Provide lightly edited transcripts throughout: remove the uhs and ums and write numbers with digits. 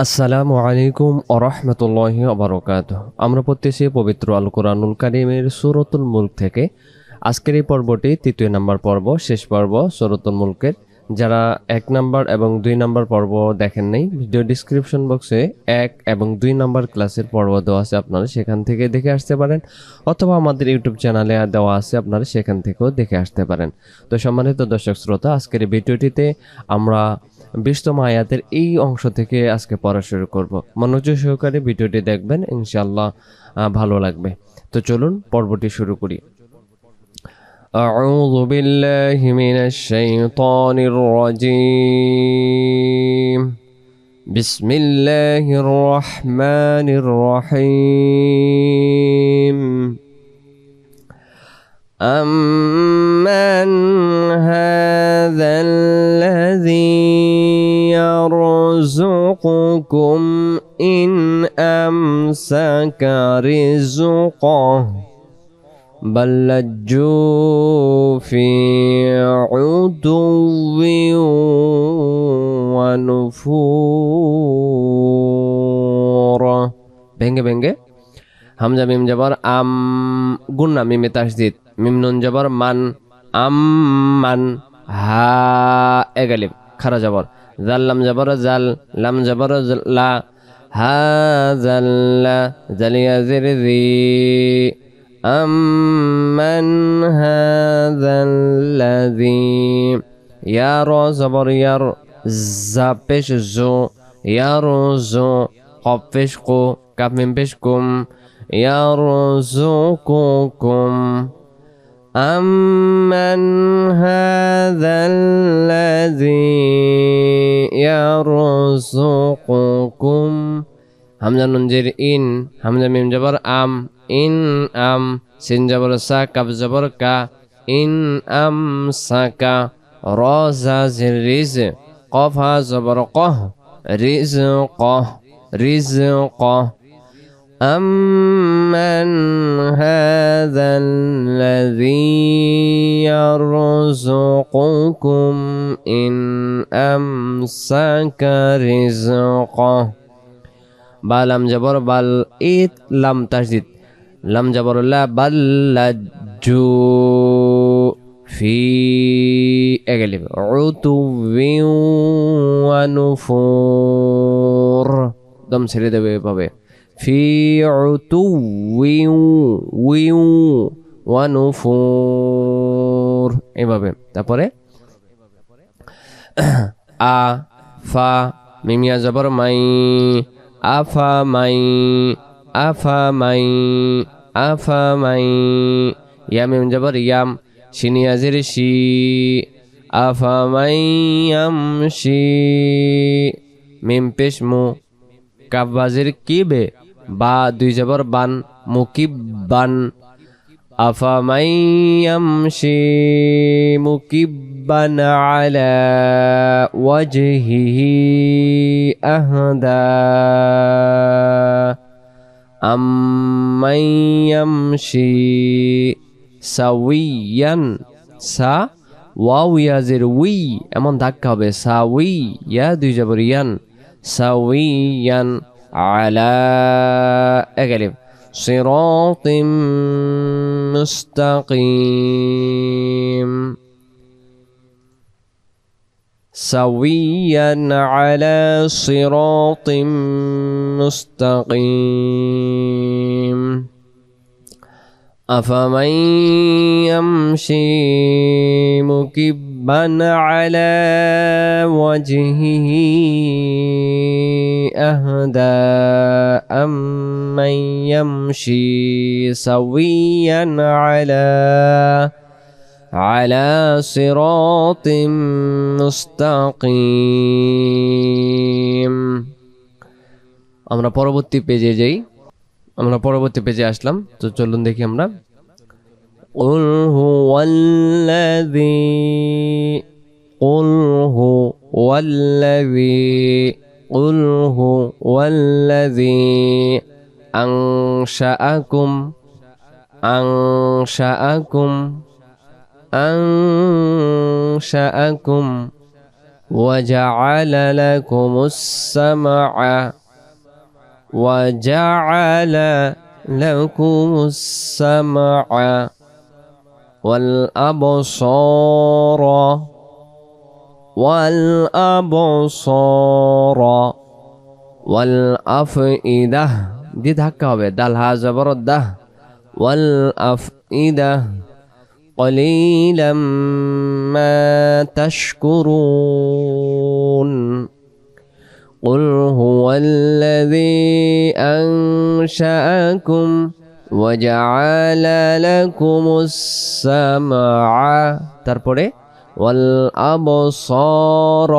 আসসালামু আলাইকুম ওরহমতুল্লাহি ওবারাকাতুহ। আমরা পড়তেছি পবিত্র আল কোরআনুল কারীমের সূরাতুল মুলক থেকে। আজকের এই পর্বটি তৃতীয় নম্বর পর্ব, শেষ পর্ব সূরাতুল মুলকের। যারা 1 নম্বর এবং 2 নম্বর পর্ব দেখেন নাই, ভিডিও ডিসক্রিপশন বক্সে 1 এবং 2 নম্বর ক্লাসের পর্ব দেওয়া আছে, আপনারা সেখান থেকে দেখে আসতে পারেন, অথবা আমাদের ইউটিউব চ্যানেলে দেওয়া আছে, আপনারা সেখান থেকেও দেখে আসতে পারেন। তো সম্মানিত দর্শক শ্রোতা, আজকের এই ভিডিওটিতে আমরা 20তম আয়াতের এই অংশ থেকে আজকে পড়া শুরু করব। মনোযোগ সহকারে ভিডিওটি দেখবেন, ইনশাআল্লাহ ভালো লাগবে। তো চলুন পর্বটি শুরু করি। أعوذ بالله من الشيطان الرجيم. بسم الله الرحمن الرحيم. أمن هذا الذي يرزقكم إن أمسك رزقه بل لجوا في عتو ونفور. ভেঙ্গে ভেঙ্গে হামজা মিম জবর আম, গুন্না মিমে তাসদিদ, মিম নুন জবর মান, আম মান, হা এগালিব খারা জবর, জাল লাম জবর জাল, লাম জবর লা, হা জাল্লা জালিয়া জির জি, আম্মান হাযাল্লাযী, ইয়া র জবর ইয়ার, জা পেশ জো, ইয়ার জো, কফ পেশ কো, কাফ মিম পেশ কুম, يرزقكم أمن هذا الذي يرزقكم. হামজা নুন জের ইন, হামজা মিম জবর আম, ইন আম, সিন জবর সা, কাফ জবর কা, ইন আম সাকা, র জা জের রিজ, কফ হা জবর কহ, রিজ কহ, রিজ কহ. أمن هذا الذي يرزقكم إن أمسك رزقه. با لم جبر بل إيت لم تشديد، لم جبر لا بل لجو في أغلب عتو ونفور. দম ছেড়ে দেবে পাবে। في عتو ونفور এভাবে। তারপরে আ ফা মিমিয়া জবর মাই, আফা মাই, আফা মাই, আফা মাই, ইয়া মিম জবর ইয়াম, শিনিয়া জির শি, আফা মাই ইয়ামশি, মিম পেশ মু, কাফ বাজির কিবে, বা দুই জবর বান, মুকিব্বান, আফামান ইয়ামশি মুকিব্বান আলা ওয়াজহিহি আহদা আম্মান ইয়ামশি সাওয়িয়ান, সা ওয়াও ইয়াজের উই, এমন ধাক্কা হবে, সাউই ইয়া দুই জবর ইয়ান, সাওয়িয়ান আলা এগালিব সিরাতিম মুস্তাকিম, সাওয়িয়ান আলা সিরাতিম মুস্তাকিম. أفمن يمشي مكبا على وجهه أهدى أمن يمشي سويا على صراط مستقيم. আমরা পরবর্তী পেজে যাই। আমরা পরবর্তী পেজে আসলাম, তো চলুন দেখি আমরা। قل هو الذي أنشأكم وجعل لكم السمع وجعل لكم السمع والأبصار والأبصار والأفئدة دي ধাক্কা হবে দাল হা জবর দাহ والأفئدة قليلا ما تشكرون قل هو الذي أنشأكم وجعل لكم السمع তারপরে والأبصار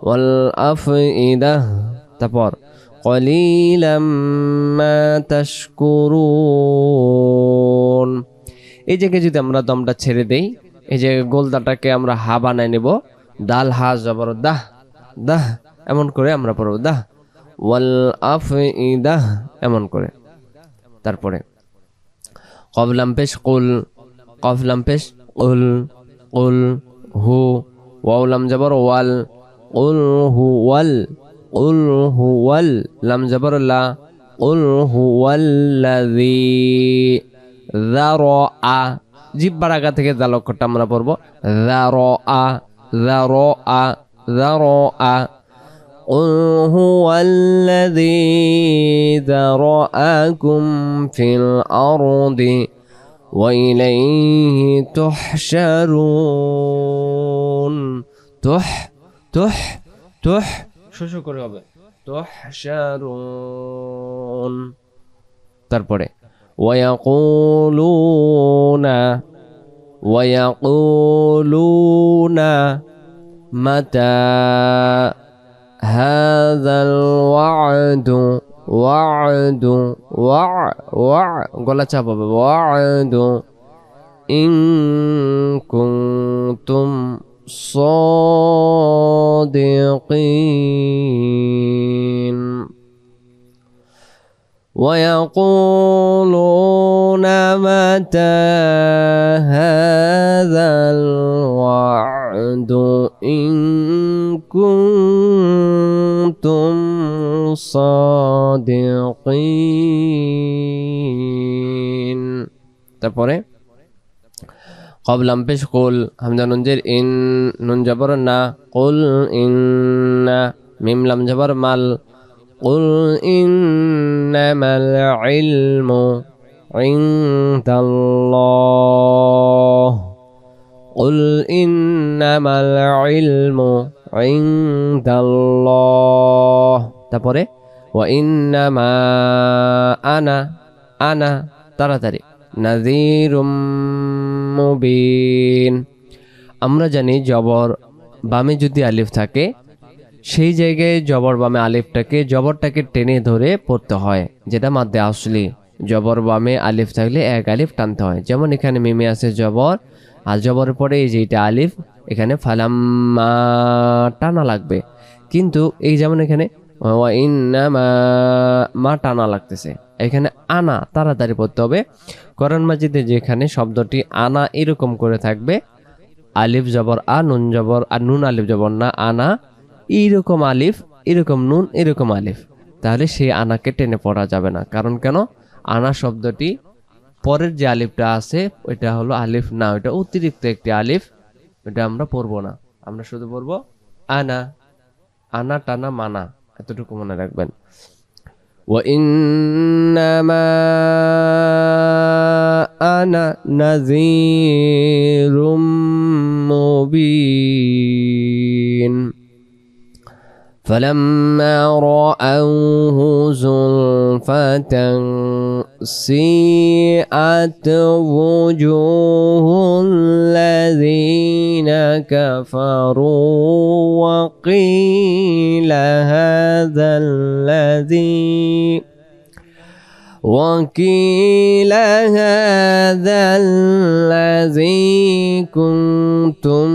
والأفئدة তারপর قليلا ما تشكرون এই জায়গায় যদি আমরা দমটা ছেড়ে দেই এই যে গোলদাটাকে আমরা হা বানাই নেব দাল হা জবর দাহ দাহ এমন করে আমরা পড়ব দাহ ওয়াল আফইদাহ এমন করে তারপরে কফ লাম পেশ কুল কফ লাম পেশ কুল কুল হু ওয়াও লাম জবর ওয়াল কুল হু ওয়াল কুল হু ওয়াল লাম জবর লা কুল হু ওয়াল্লাযী যারআ জিহ্বার আগা থেকে জাল অক্ষরটা আমরা পড়ব যারআ যারআ যারআ قل هو الذي ذرأكم في الأرض وإليه تحشرون تح شو করে হবে تحشرون তারপরে ويقولون متى هذا الوعد গলা চাপ হবে وعد إن كنتم صادقين ويقولون متى هذا الوعد إن كنتم صادقين তারপরে قف لام পেশ কুল হামজা নুন জের ইন নুন জবর না কুল ইন মিম লাম জবর মাল قل إنما العلم عند الله قل إنما العلم عند الله তারপরে وإنما أنا তাড়াতাড়ি নাযীরুম মুবিন আমরা জানি জবর বামে যদি আলিফ থাকে সেই জায়গায় জবর বামে আলিফটাকে জবরটাকে টেনে ধরে পড়তে হয় যেটা মাদ্দে আসলি জবর বামে আলিফ থাকলে এক আলিফ টানতে হয় যেমন এখানে মিমে আছে জবর আর জবরের পরে এই যে এটা আলিফ এখানে ফালাম্মা টানা লাগবে কিন্তু এই যেমন এখানে মা টানা লাগতেছে এখানে আনা তাড়াতাড়ি পড়তে হবে কোরআন মাজিদে যেখানে শব্দটি আনা এরকম করে থাকবে আলিফ জবর আ নুন জবর আর নুন আলিফ জবর না আনা এইরকম আলিফ এরকম নুন এরকম আলিফ তাহলে সেই আনাকে টেনে পড়া যাবে না কারণ কেন আনা শব্দটি পরের যে আলিফটা আছে ওইটা হলো আলিফ না ওইটা অতিরিক্ত একটি আলিফ ওইটা আমরা পড়বো না আমরা শুধু পড়বো আনা আনা টানা মানা এতটুকু মনে রাখবেন وإنما أنا نذير مبين فلما رأوه زلفة سيئت وجوه الذين كفروا وقيل هذا الذي كنتم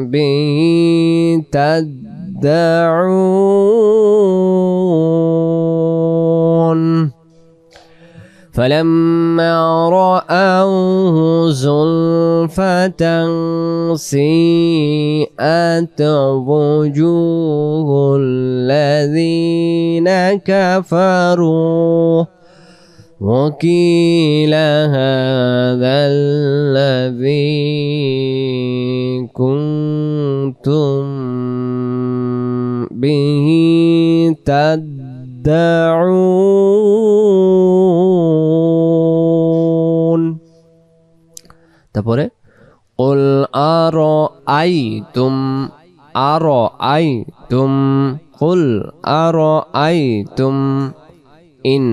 به تدعون فلما رأوه زلفة سيئت وجوه الذين كفروا وقيل هذا الذي كنتم به تدعون তারপরে قل أرأيتم قل أرأيتم إن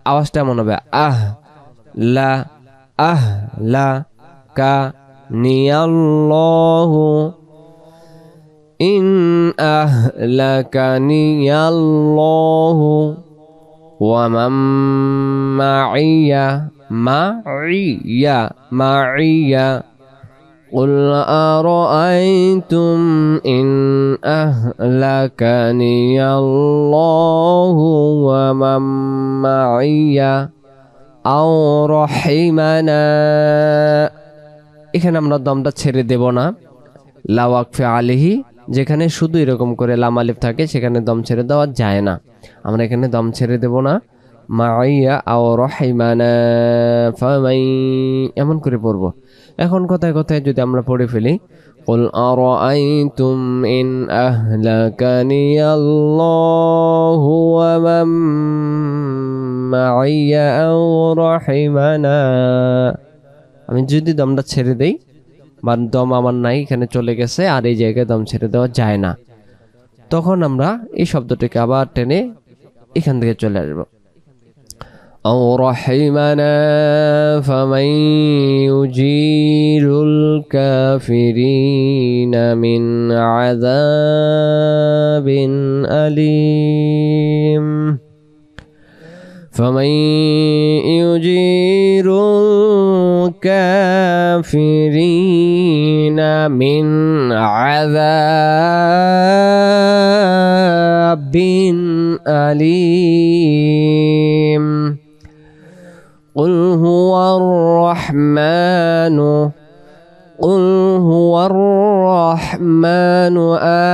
আওয়াজটা মনে হবে আহলাকানিয়াল্লাহু ইন আহলাকানিয়াল্লাহু ওয়া মান মাইয়া قل أرأيتم إن أهلكني الله ومن معي أو رحمنا এখানে আমরা দমটা ছেড়ে দেব না লা ওয়াকফি আলাইহি যেখানে শুধু এরকম করে লাম আলিফ থাকে সেখানে দম ছেড়ে দেওয়া যায় না আমরা এখানে দম ছেড়ে দেব না মাইয়া আও রহিমানা ফামাই এমন করে পড়ব এখন কথায় কথায় যদি আমরা পড়ে ফেলি قل أرأيتم إن أهلكني الله ومن معي أو رحمنا আমি যদি দমটা ছেড়ে দেই বা দম আমার নাই এখানে চলে গেছে আর এই জায়গায় দম ছেড়ে দেওয়া যায় না তখন আমরা এই শব্দটিকে আবার টেনে এখান থেকে চলে আসব أو رحمنا فمن يجير الكافرين من عذاب أليم فمن يجير الكافرين من عذاب أليم قل هو الرحمن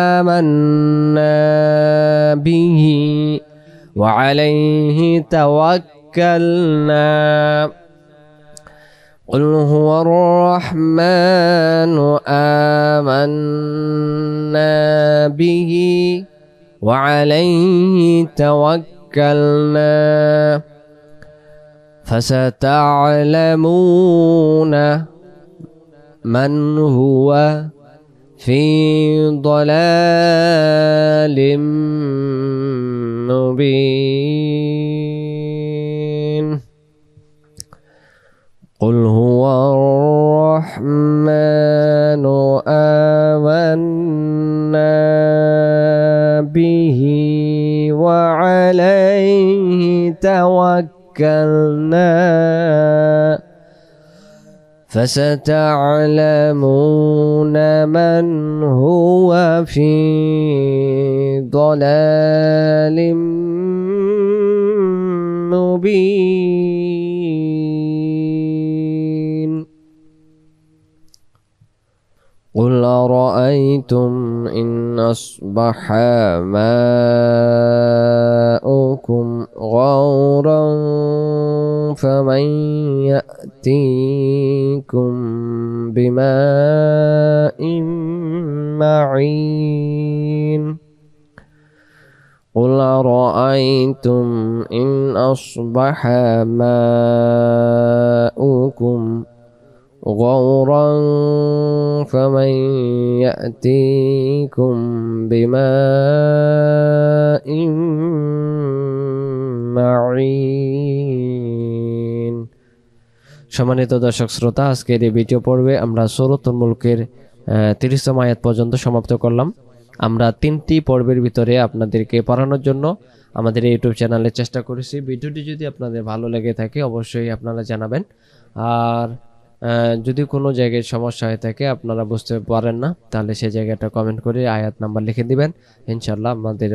آمنا به وعليه توكلنا قل هو الرحمن آمنا به وعليه توكلنا فستعلمون من هو في ضلال مبين قل هو الرحمن آمنا به وعليه توكلنا فستعلمون من هو في ضلال مبين قل أرأيتم إن أصبح ماؤكم غورا فمن يأتيكم بماء معين قل أرأيتم إن أصبح ماؤكم غورا فمن يأتيكم بماء معين সম্মানিত দর্শক শ্রোতা আজকের এই ভিডিও পর্বে আমরা সূরাতুল মুলকের 30তম আয়াত পর্যন্ত সমাপ্ত করলাম আমরা 3টি পর্বের ভিতরে আপনাদেরকে পড়ানোর জন্য আমাদের ইউটিউব চ্যানেলে চেষ্টা করেছি ভিডিওটি যদি আপনাদের ভালো লেগে থাকে অবশ্যই আপনারা জানাবেন আর যদি কোনো জায়গায় সমস্যা হয়ে থাকে আপনারা বুঝতে পারেন না তাহলে সেই জায়গাটা কমেন্ট করে আয়াত নাম্বার লিখে দিবেন ইনশাআল্লাহ আমাদের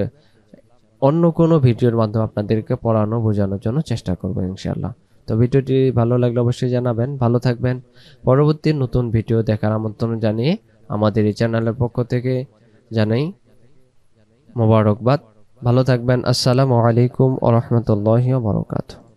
অন্য কোনো ভিডিওর মাধ্যমে আপনাদেরকে পড়ানো বোঝানোর জন্য চেষ্টা করব ইনশাআল্লাহ তো ভিডিওটি ভালো লাগলে অবশ্যই জানাবেন। ভালো থাকবেন। পরবর্তী নতুন ভিডিও দেখার আমন্ত্রণ জানিয়ে আমাদের এই চ্যানেলের পক্ষ থেকে জানাই মোবারকবাদ। ভালো থাকবেন। আসসালামু আলাইকুম ওয়া রাহমাতুল্লাহি ওয়া বারাকাতুহু।